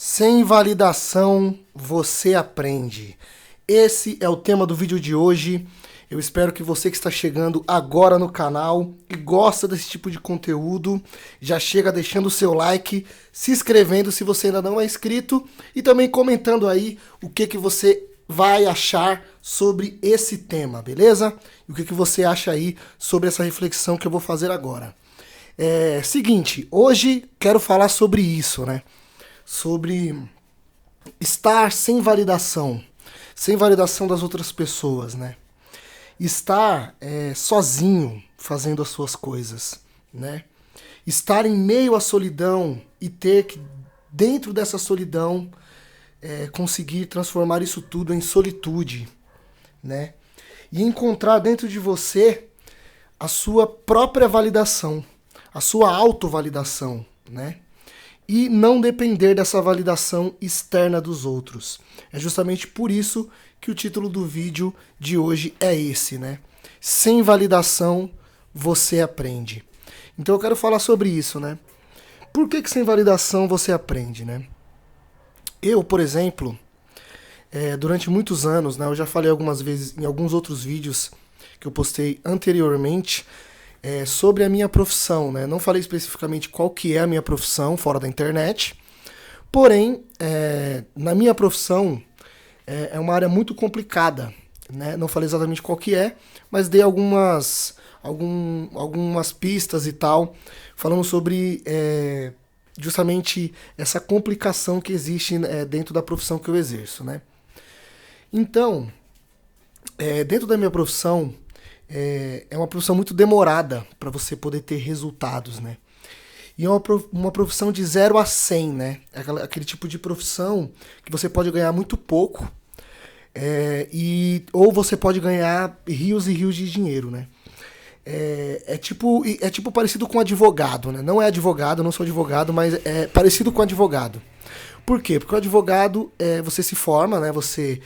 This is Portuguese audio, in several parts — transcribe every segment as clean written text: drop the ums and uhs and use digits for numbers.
Sem validação, você aprende. Esse é o tema do vídeo de hoje. Eu espero que você que está chegando agora no canal e gosta desse tipo de conteúdo, já chega deixando o seu like, se inscrevendo se você ainda não é inscrito e também comentando aí o que você vai achar sobre esse tema, beleza? E o que você acha aí sobre essa reflexão que eu vou fazer agora. Seguinte, hoje quero falar sobre isso, né? Sobre estar sem validação das outras pessoas, né? Estar sozinho fazendo as suas coisas, né? Estar em meio à solidão e ter que, dentro dessa solidão, conseguir transformar isso tudo em solitude, né? E encontrar dentro de você a sua própria validação, a sua autovalidação, né? E não depender dessa validação externa dos outros. É justamente por isso que o título do vídeo de hoje é esse, né? Sem validação, você aprende. Então eu quero falar sobre isso, né? Por que sem validação você aprende, né? Eu, por exemplo, durante muitos anos, né? Eu já falei algumas vezes em alguns outros vídeos que eu postei anteriormente, sobre a minha profissão, né? Não falei especificamente qual que é a minha profissão fora da internet, porém, na minha profissão é uma área muito complicada, né? Não falei exatamente qual que é, mas dei algumas pistas e tal, falando sobre justamente essa complicação que existe dentro da profissão que eu exerço, né? Então, dentro da minha profissão, é uma profissão muito demorada para você poder ter resultados, né? E é uma profissão de 0 a 100, né? Aquele tipo de profissão que você pode ganhar muito pouco, ou você pode ganhar rios e rios de dinheiro, né? É tipo parecido com advogado, né? Não é advogado, não sou advogado, mas é parecido com advogado. Por quê? Porque o advogado, você se forma, né? Você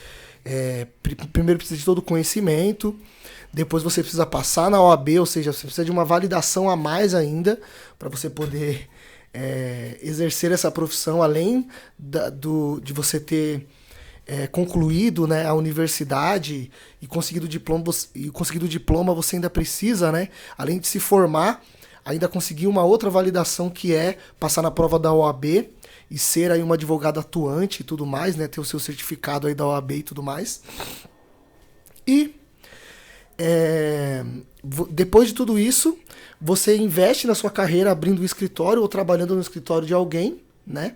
primeiro precisa de todo o conhecimento, depois você precisa passar na OAB, ou seja, você precisa de uma validação a mais ainda para você poder exercer essa profissão, além de você ter concluído, né, a universidade e conseguido o diploma, você ainda precisa, né, além de se formar, ainda conseguir uma outra validação que é passar na prova da OAB e ser aí uma advogada atuante e tudo mais, né, ter o seu certificado aí da OAB e tudo mais. E depois de tudo isso, você investe na sua carreira abrindo um escritório ou trabalhando no escritório de alguém, né?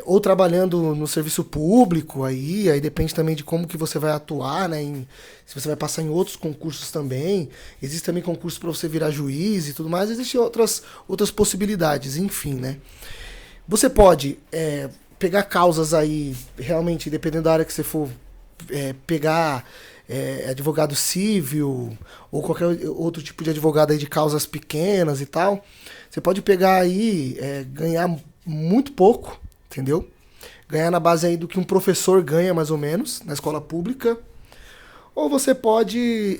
Ou trabalhando no serviço público, aí depende também de como que você vai atuar, né? Se você vai passar em outros concursos também. Existe também concurso para você virar juiz e tudo mais. Existem outras possibilidades, enfim, né? Você pode pegar causas aí, realmente, dependendo da área que você for pegar advogado civil ou qualquer outro tipo de advogado aí de causas pequenas e tal. Você pode pegar aí, ganhar muito pouco, entendeu? Ganhar na base aí do que um professor ganha, mais ou menos, na escola pública. Ou você pode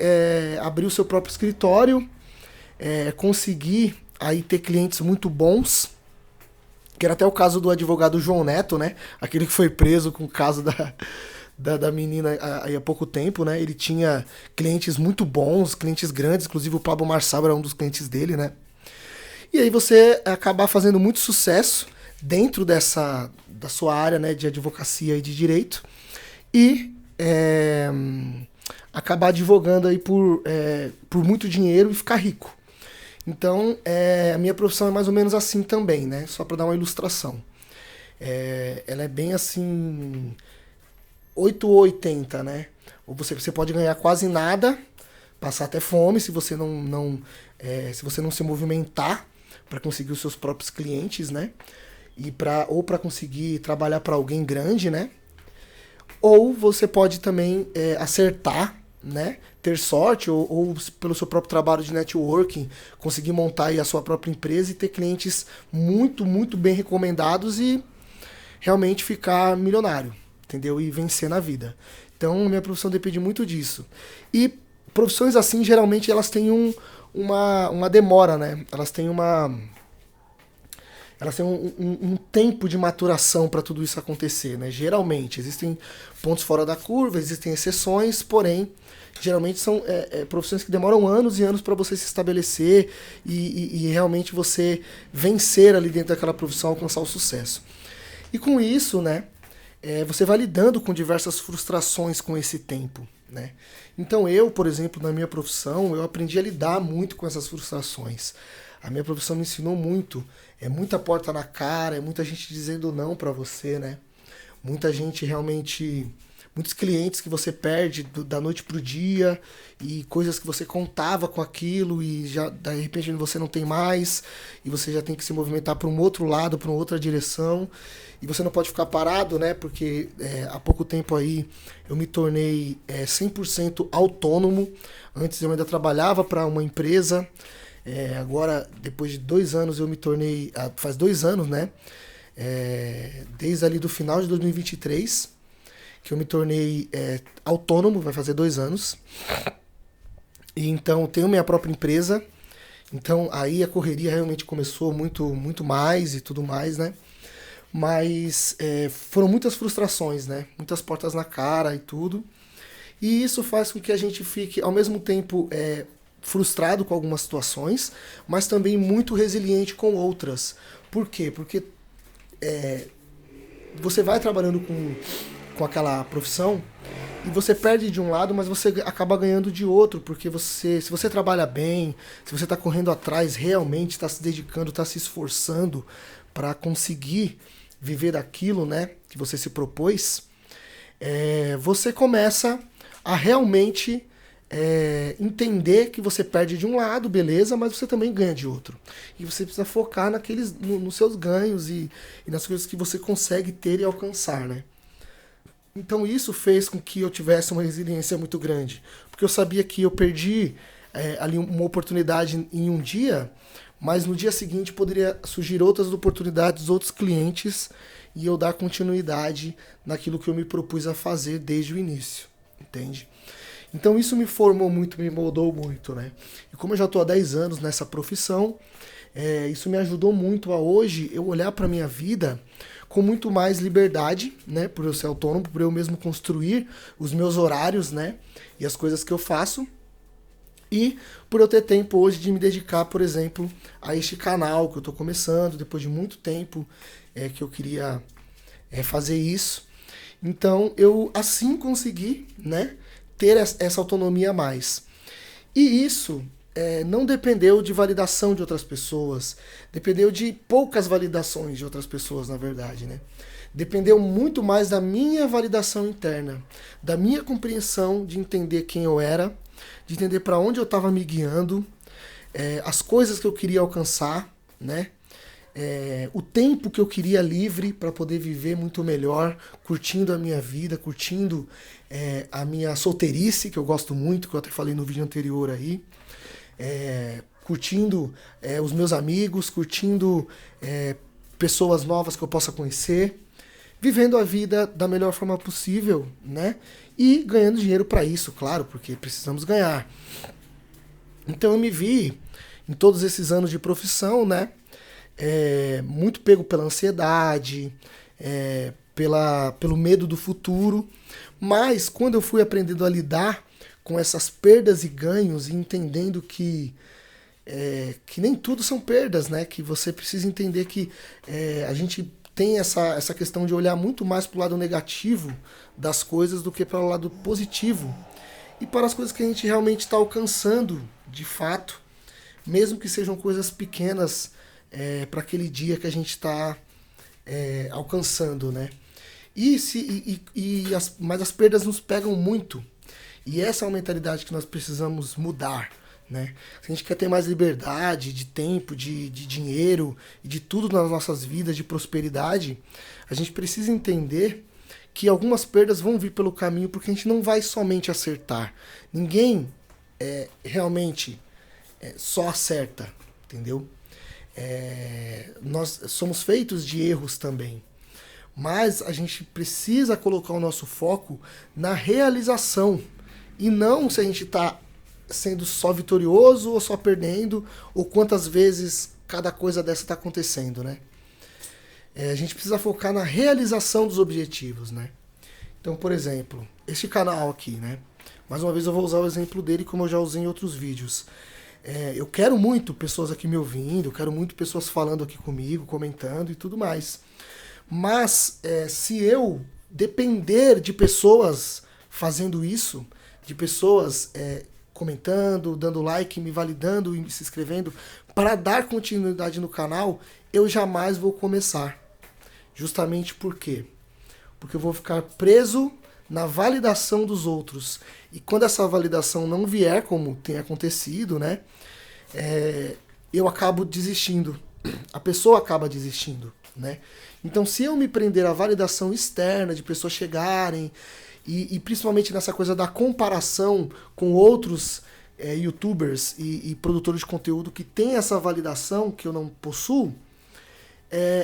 abrir o seu próprio escritório, conseguir aí ter clientes muito bons, que era até o caso do advogado João Neto, né? Aquele que foi preso com o caso da menina há pouco tempo, né? Ele tinha clientes muito bons, clientes grandes, inclusive o Pablo Marçal era um dos clientes dele, né? E aí você acabar fazendo muito sucesso dentro da sua área, né, de advocacia e de direito e acabar advogando aí por muito dinheiro e ficar rico. Então, a minha profissão é mais ou menos assim também, né? Só para dar uma ilustração. Ela é bem assim 8 ou 80, né? Ou você pode ganhar quase nada, passar até fome se você se você não se movimentar para conseguir os seus próprios clientes, né? Ou para conseguir trabalhar para alguém grande, né? Ou você pode também acertar, né? Ter sorte ou pelo seu próprio trabalho de networking conseguir montar aí a sua própria empresa e ter clientes muito, muito bem recomendados e realmente ficar milionário, entendeu? E vencer na vida. Então, minha profissão depende muito disso. E profissões assim, geralmente, elas têm uma demora, né? Elas têm elas têm um tempo de maturação para tudo isso acontecer, né? Geralmente, existem pontos fora da curva, existem exceções, porém, geralmente são profissões que demoram anos e anos para você se estabelecer e realmente você vencer ali dentro daquela profissão, alcançar o sucesso. E com isso, né, você vai lidando com diversas frustrações com esse tempo, né? Então eu, por exemplo, na minha profissão, eu aprendi a lidar muito com essas frustrações. A minha profissão me ensinou muito. É muita porta na cara, é muita gente dizendo não pra você, né? Muita gente realmente... Muitos clientes que você perde da noite pro dia e coisas que você contava com aquilo e já de repente você não tem mais e você já tem que se movimentar para um outro lado, para uma outra direção e você não pode ficar parado, né? Porque há pouco tempo aí eu me tornei 100% autônomo. Antes eu ainda trabalhava para uma empresa. Agora, depois de 2 anos, eu me tornei... Faz 2 anos, né? Desde ali do final de 2023, que eu me tornei autônomo, vai fazer 2 anos. E então, tenho minha própria empresa. Então, aí a correria realmente começou muito mais e tudo mais, né? Mas foram muitas frustrações, né? Muitas portas na cara e tudo. E isso faz com que a gente fique, ao mesmo tempo... frustrado com algumas situações, mas também muito resiliente com outras. Por quê? Porque você vai trabalhando com aquela profissão e você perde de um lado, mas você acaba ganhando de outro, porque se você trabalha bem, se você está correndo atrás, realmente está se dedicando, está se esforçando para conseguir viver daquilo, né, que você se propôs, você começa a realmente entender que você perde de um lado, beleza, mas você também ganha de outro. E você precisa focar nos seus ganhos e nas coisas que você consegue ter e alcançar, né? Então isso fez com que eu tivesse uma resiliência muito grande. Porque eu sabia que eu perdi ali uma oportunidade em um dia, mas no dia seguinte poderia surgir outras oportunidades, outros clientes, e eu dar continuidade naquilo que eu me propus a fazer desde o início, entende? Então isso me formou muito, me moldou muito, né? E como eu já estou há 10 anos nessa profissão, isso me ajudou muito a hoje eu olhar para a minha vida com muito mais liberdade, né? Por eu ser autônomo, por eu mesmo construir os meus horários, né? E as coisas que eu faço. E por eu ter tempo hoje de me dedicar, por exemplo, a este canal que eu estou começando, depois de muito tempo que eu queria fazer isso. Então eu assim consegui, né? Ter essa autonomia a mais. E isso não dependeu de validação de outras pessoas, dependeu de poucas validações de outras pessoas, na verdade, né? Dependeu muito mais da minha validação interna, da minha compreensão de entender quem eu era, de entender para onde eu estava me guiando, as coisas que eu queria alcançar, né? O tempo que eu queria livre para poder viver muito melhor, curtindo a minha vida, curtindo a minha solteirice, que eu gosto muito, que eu até falei no vídeo anterior aí, curtindo os meus amigos, curtindo pessoas novas que eu possa conhecer, vivendo a vida da melhor forma possível, né? E ganhando dinheiro para isso, claro, porque precisamos ganhar. Então eu me vi, em todos esses anos de profissão, né? Muito pego pela ansiedade, pelo medo do futuro, mas quando eu fui aprendendo a lidar com essas perdas e ganhos e entendendo que nem tudo são perdas, né? Que você precisa entender que a gente tem essa questão de olhar muito mais para o lado negativo das coisas do que para o lado positivo e para as coisas que a gente realmente está alcançando de fato, mesmo que sejam coisas pequenas para aquele dia que a gente está alcançando, né? Mas as perdas nos pegam muito. E essa é uma mentalidade que nós precisamos mudar, né? Se a gente quer ter mais liberdade de tempo, de dinheiro e de tudo nas nossas vidas, de prosperidade, a gente precisa entender que algumas perdas vão vir pelo caminho porque a gente não vai somente acertar. Ninguém realmente só acerta, entendeu? Nós somos feitos de erros também, mas a gente precisa colocar o nosso foco na realização e não se a gente está sendo só vitorioso ou só perdendo ou quantas vezes cada coisa dessa está acontecendo, né? a gente precisa focar na realização dos objetivos, né? Então, por exemplo, este canal aqui, né? Mais uma vez eu vou usar o exemplo dele como eu já usei em outros vídeos. Eu quero muito pessoas aqui me ouvindo, eu quero muito pessoas falando aqui comigo, comentando e tudo mais. Mas se eu depender de pessoas fazendo isso, de pessoas comentando, dando like, me validando e se inscrevendo, para dar continuidade no canal, eu jamais vou começar. Justamente por quê? Porque eu vou ficar preso na validação dos outros. E quando essa validação não vier, como tem acontecido, né? Eu acabo desistindo. A pessoa acaba desistindo, né? Então, se eu me prender à validação externa, de pessoas chegarem, e principalmente nessa coisa da comparação com outros youtubers e produtores de conteúdo que têm essa validação que eu não possuo,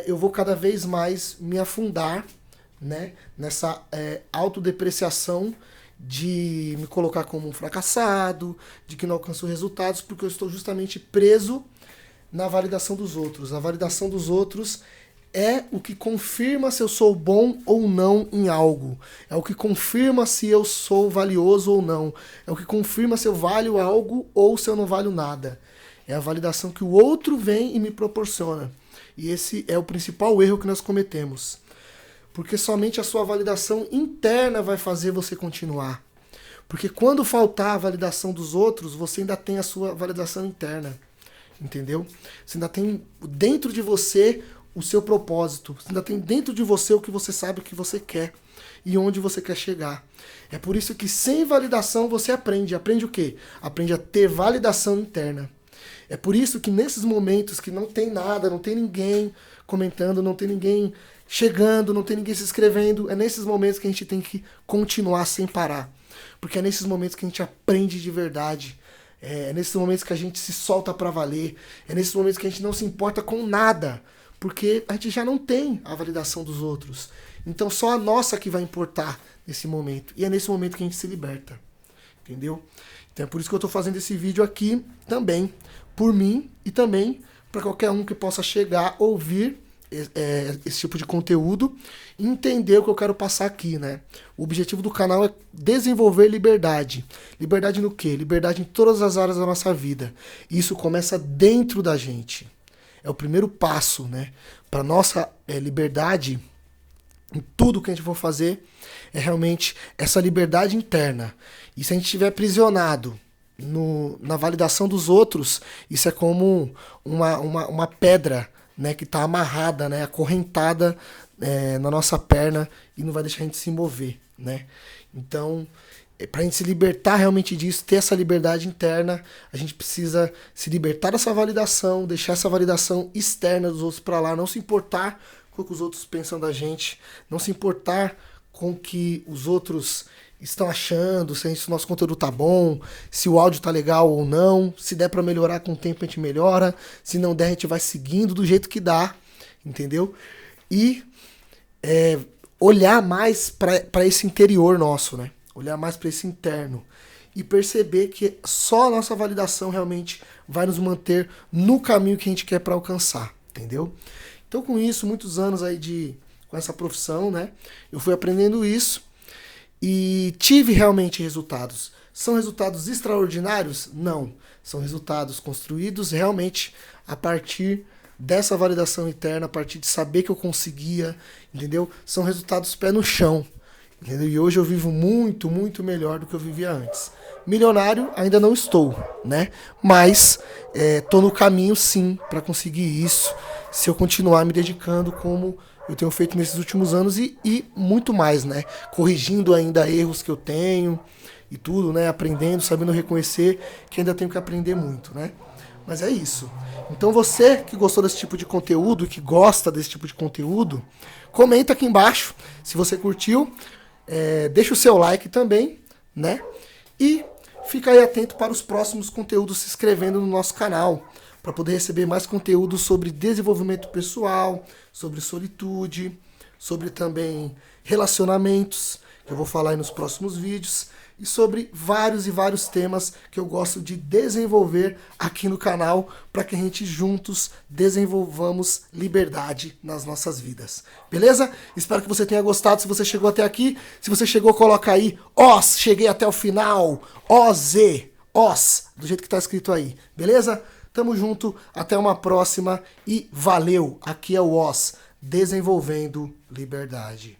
eu vou cada vez mais me afundar, né, nessa autodepreciação de me colocar como um fracassado, de que não alcanço resultados, porque eu estou justamente preso na validação dos outros. A validação dos outros é o que confirma se eu sou bom ou não em algo. É o que confirma se eu sou valioso ou não. É o que confirma se eu valho algo ou se eu não valho nada. É a validação que o outro vem e me proporciona. E esse é o principal erro que nós cometemos. Porque somente a sua validação interna vai fazer você continuar. Porque quando faltar a validação dos outros, você ainda tem a sua validação interna. Entendeu? Você ainda tem dentro de você o seu propósito. Você ainda tem dentro de você o que você sabe que você quer e onde você quer chegar. É por isso que sem validação você aprende. Aprende o quê? Aprende a ter validação interna. É por isso que nesses momentos que não tem nada, não tem ninguém comentando, não tem ninguém chegando, não tem ninguém se inscrevendo, é nesses momentos que a gente tem que continuar sem parar. Porque é nesses momentos que a gente aprende de verdade. É nesses momentos que a gente se solta pra valer. É nesses momentos que a gente não se importa com nada. Porque a gente já não tem a validação dos outros. Então só a nossa que vai importar nesse momento. E é nesse momento que a gente se liberta. Entendeu? Então é por isso que eu tô fazendo esse vídeo aqui também. Por mim e também para qualquer um que possa chegar, ouvir esse tipo de conteúdo e entender o que eu quero passar aqui, né? O objetivo do canal é desenvolver liberdade. Liberdade no quê? Liberdade em todas as áreas da nossa vida. E isso começa dentro da gente. É o primeiro passo, né? Para nossa liberdade, em tudo que a gente for fazer, é realmente essa liberdade interna. E se a gente estiver aprisionado na validação dos outros, isso é como uma pedra, né, que está amarrada, né, acorrentada na nossa perna e não vai deixar a gente se mover, né? Então, para a gente se libertar realmente disso, ter essa liberdade interna, a gente precisa se libertar dessa validação, deixar essa validação externa dos outros para lá, não se importar com o que os outros pensam da gente, não se importar com o que os outros estão achando, se o nosso conteúdo tá bom, se o áudio tá legal ou não, se der para melhorar com o tempo a gente melhora, se não der a gente vai seguindo do jeito que dá, entendeu? E olhar mais para esse interior nosso, né? Olhar mais para esse interno e perceber que só a nossa validação realmente vai nos manter no caminho que a gente quer para alcançar, entendeu? Então com isso, muitos anos aí com essa profissão, né? Eu fui aprendendo isso e tive realmente resultados. São resultados extraordinários? Não. São resultados construídos realmente a partir dessa validação interna, a partir de saber que eu conseguia, entendeu? São resultados pé no chão, entendeu? E hoje eu vivo muito, muito melhor do que eu vivia antes. Milionário ainda não estou, né? Mas tô no caminho sim para conseguir isso, se eu continuar me dedicando como eu tenho feito nesses últimos anos e muito mais, né? Corrigindo ainda erros que eu tenho e tudo, né? Aprendendo, sabendo reconhecer que ainda tenho que aprender muito, né? Mas é isso. Então você que gostou desse tipo de conteúdo, que gosta desse tipo de conteúdo, comenta aqui embaixo se você curtiu, deixa o seu like também, né? E fica aí atento para os próximos conteúdos se inscrevendo no nosso canal, para poder receber mais conteúdo sobre desenvolvimento pessoal, sobre solitude, sobre também relacionamentos, que eu vou falar aí nos próximos vídeos. e sobre vários e vários temas que eu gosto de desenvolver aqui no canal para que a gente juntos desenvolvamos liberdade nas nossas vidas. Beleza? Espero que você tenha gostado. Se você chegou até aqui, se você chegou, coloca aí OS, cheguei até o final, OS, do jeito que tá escrito aí. Beleza? Tamo junto, até uma próxima e valeu! Aqui é o OS, desenvolvendo liberdade.